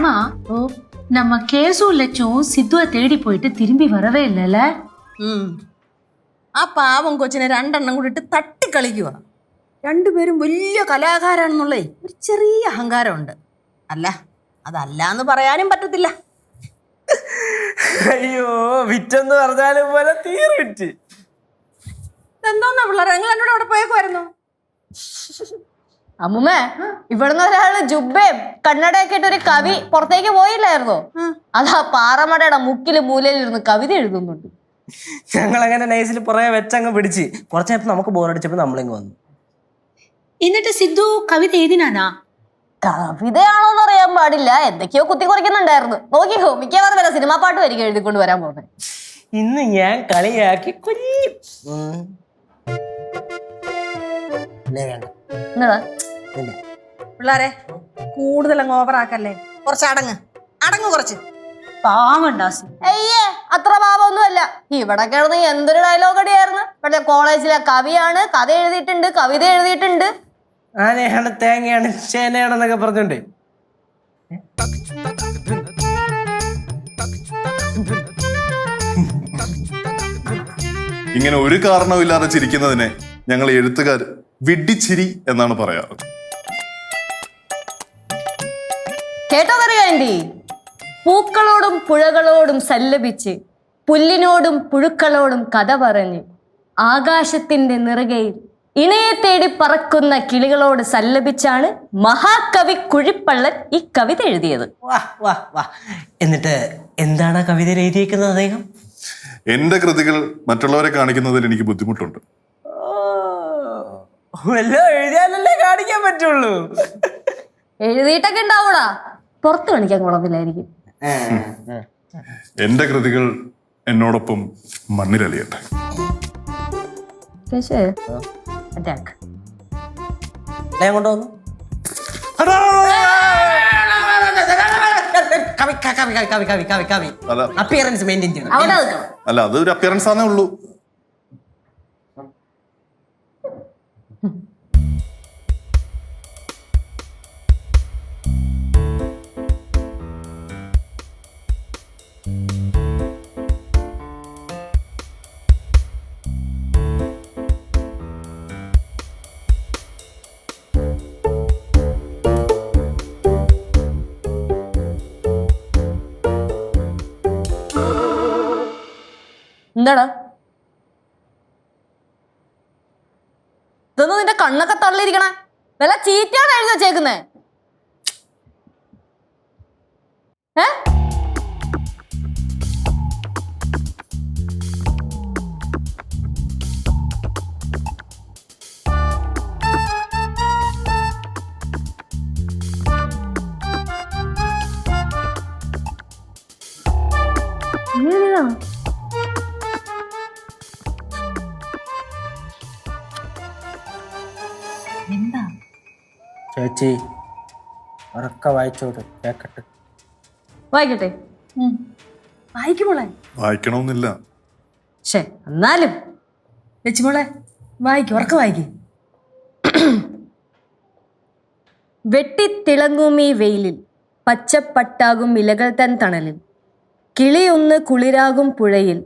ஆமா நம்ம கேசும் லட்சும் சித்துவை தேடி போயிட்டு திரும்பி வரவே இல்லைல்ல. ആ പാവം കൊച്ചിനെ രണ്ടെണ്ണം കൂടിയിട്ട് തട്ടി കളിക്കുക. രണ്ടുപേരും വലിയ കലാകാരാണെന്നുള്ളേ ഒരു ചെറിയ അഹങ്കാരമുണ്ട്. അല്ല അതല്ലാന്ന് പറയാനും പറ്റത്തില്ല. അയ്യോ വിറ്റെന്ന് പറഞ്ഞാലും പോലെ തീരെ വിറ്റ്. എന്തോന്നാ പിള്ളേരെ നിങ്ങൾ എന്നോട് അവിടെ പോയേക്കുമായിരുന്നു? അമ്മുമ്മേ, ഇവിടുന്ന് ഒരാള് ജുബയും കണ്ണടയൊക്കെ ഇട്ട് ഒരു കവി പുറത്തേക്ക് പോയില്ലായിരുന്നോ? അതാ പാറമടയുടെ മുക്കില് മൂലയിലിരുന്ന് കവിത എഴുതുന്നുണ്ട്. ഞങ്ങളങ്ങനെ നൈസിൽ പുറകെ വെച്ചങ്ങ് പിടിച്ച് കുറച്ച് നേരത്തെ നമുക്ക് ബോറടിച്ചപ്പോ നമ്മളിങ്ങ് വന്നു. എന്നിട്ട് സിദ്ധു കവിത എഴുതിനാനാ? കവിതയാണോന്ന് അറിയാൻ പാടില്ല, എന്തൊക്കെയോ കുത്തി കുറിക്കുന്നുണ്ടായിരുന്നു. നോക്കിക്കോ, മിക്കവാറും വരെ സിനിമാ പാട്ട് വരിക എഴുതിക്കൊണ്ട് വരാൻ പോകുന്നത്. ഇന്ന് ഞാൻ കളിയാക്കി കൊല്ലും. എന്നതാ പിള്ളേരെ കൂടുതൽ അങ്ങ് ഓവറാക്കല്ലേ. കുറച്ച് അടങ്ങ് കുറച്ച്. പാവണ്ടാസി. അയ്യേ, അത്ര പാപമൊന്നുമല്ല. ഇവിടെ കിടന്ന് എന്തൊരു ഡയലോഗ് അടിയായിരുന്നു. ഇവിടെ കോളേജിലെ കവിയാണ്, കഥ എഴുതിയിട്ടുണ്ട്, കവിത എഴുതിയിട്ടുണ്ട്. ആനയാണ്, തേങ്ങയാണ്, ചേനയാണെന്നൊക്കെ പറഞ്ഞോണ്ടേ. ഇങ്ങനെ ഒരു കാരണവുമില്ലാതെ ചിരിക്കുന്നതിനെ ഞങ്ങൾ എഴുത്തുകാർ വിഡ്ഢിച്ചിരി എന്നാണ് പറയാറ്. കേട്ടോ പറയുകയാണ്ടി, പൂക്കളോടും പുഴകളോടും സല്ലപിച്ച് പുല്ലിനോടും പുഴുക്കളോടും കഥ പറഞ്ഞ് ആകാശത്തിന്റെ നിറകയിൽ ഇണയെ തേടി പറക്കുന്ന കിളികളോട് സല്ലപിച്ചാണ് മഹാകവി കുഴിപ്പള്ളൻ ഈ കവിത എഴുതിയത്. എന്നിട്ട് എന്താണ് ആ കവിതയിൽ എഴുതിയിരിക്കുന്നത് അദ്ദേഹം? എന്റെ കൃതികൾ മറ്റുള്ളവരെ കാണിക്കുന്നതിൽ എനിക്ക് ബുദ്ധിമുട്ടുണ്ട്. വല്ലോ എഴുതിയാലല്ലേ കാണിക്കാൻ പറ്റുള്ളൂ. എഴുതിയിട്ടൊക്കെ ഉണ്ടാവൂടാ, പുറത്ത് കാണിക്കാൻ കുഴപ്പമില്ലായിരിക്കും. എന്റെ കൃതികൾ എന്നോടൊപ്പം മണ്ണിലലിയട്ടെ. കൊണ്ടുവന്നു അപ്പിയറൻസ് മെയിൻറ്റെയിൻ ചെയ്യണം. അല്ല, അതൊരു അപ്പിയറൻസ് ആണേ ഉള്ളൂ. എന്താടാ ഇതൊന്നും നിന്റെ കണ്ണൊക്കെ തള്ളിയിരിക്കണേ? വല്ല ചീറ്റാണ് എഴുതി വെച്ചേക്കുന്നേ? എന്താ ചേച്ചി ഉറക്കെ വായിച്ചോട് കേക്കട്ടെ. വായിക്കട്ടെ. വായിക്കുമോളെ? വായിക്കണമെന്നില്ല. എന്നാലും ലക്ഷ്മോളെ വായിക്കും, ഉറക്കെ വായിക്കും. വെട്ടിത്തിളങ്ങും ഈ വെയിലിൽ പച്ചപ്പട്ടാകും ഇലകൾ തൻ തണലിൽ കിളിയൊന്ന് കുളിരാകും പുഴയിൽ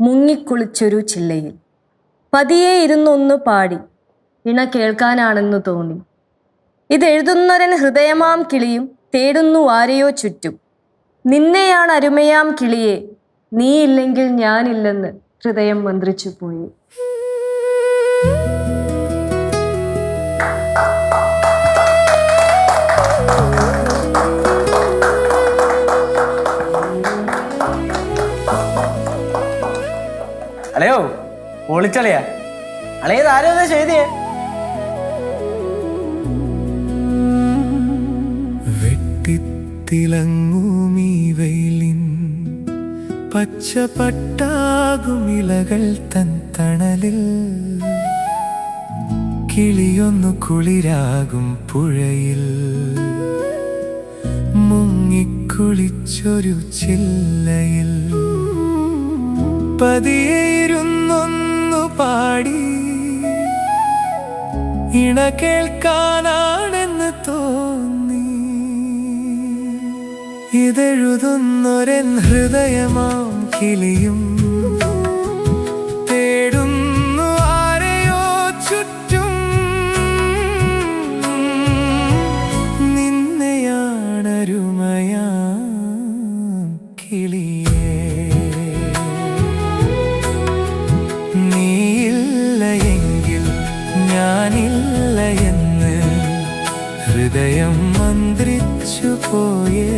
മുങ്ങിക്കുളിച്ചൊരു ചില്ലയിൽ പതിയെ ഇരുന്നൊന്നു പാടി ഇണ കേൾക്കാനാണെന്നു തോന്നി. ഇതെഴുതുന്നൊരൻ ഹൃദയമാം കിളിയും തേടുന്നു ആരെയോ ചുറ്റും. നിന്നെയാണ് അരുമയാം കിളിയെ, നീയില്ലെങ്കിൽ ഞാനില്ലെന്ന് ഹൃദയം മന്ത്രിച്ചു പോയി. അലയോ പൊളിച്ചളിയാ, അളയത് ആരോ ചെയ്തിയേ? വെട്ടിത്തിളങ്ങൂമീ വെയിലിൻ പച്ചപ്പട്ടാകും ഇലകൾ തൻ തണലിൽ കിളിയൊന്നു കുളിരാകും പുഴയിൽ മുങ്ങിക്കുളിച്ചൊരു ചില്ലയിൽ പതിയേരുന്നൊന്നു പാടി ഇണ കേൾക്കാനാണെന്ന് തോന്നി. ഇതെഴുതുന്നൊരൻ ഹൃദയമാം കിളിയും തേടുന്നു ആരെയോ ചുറ്റും. നിന്നെയാണരുമയാം കിളിയേ. നീയില്ല എങ്കിൽ ഞാനില്ല എന്ന് ഹൃദയം മന്ത്രിച്ചു പോയേ.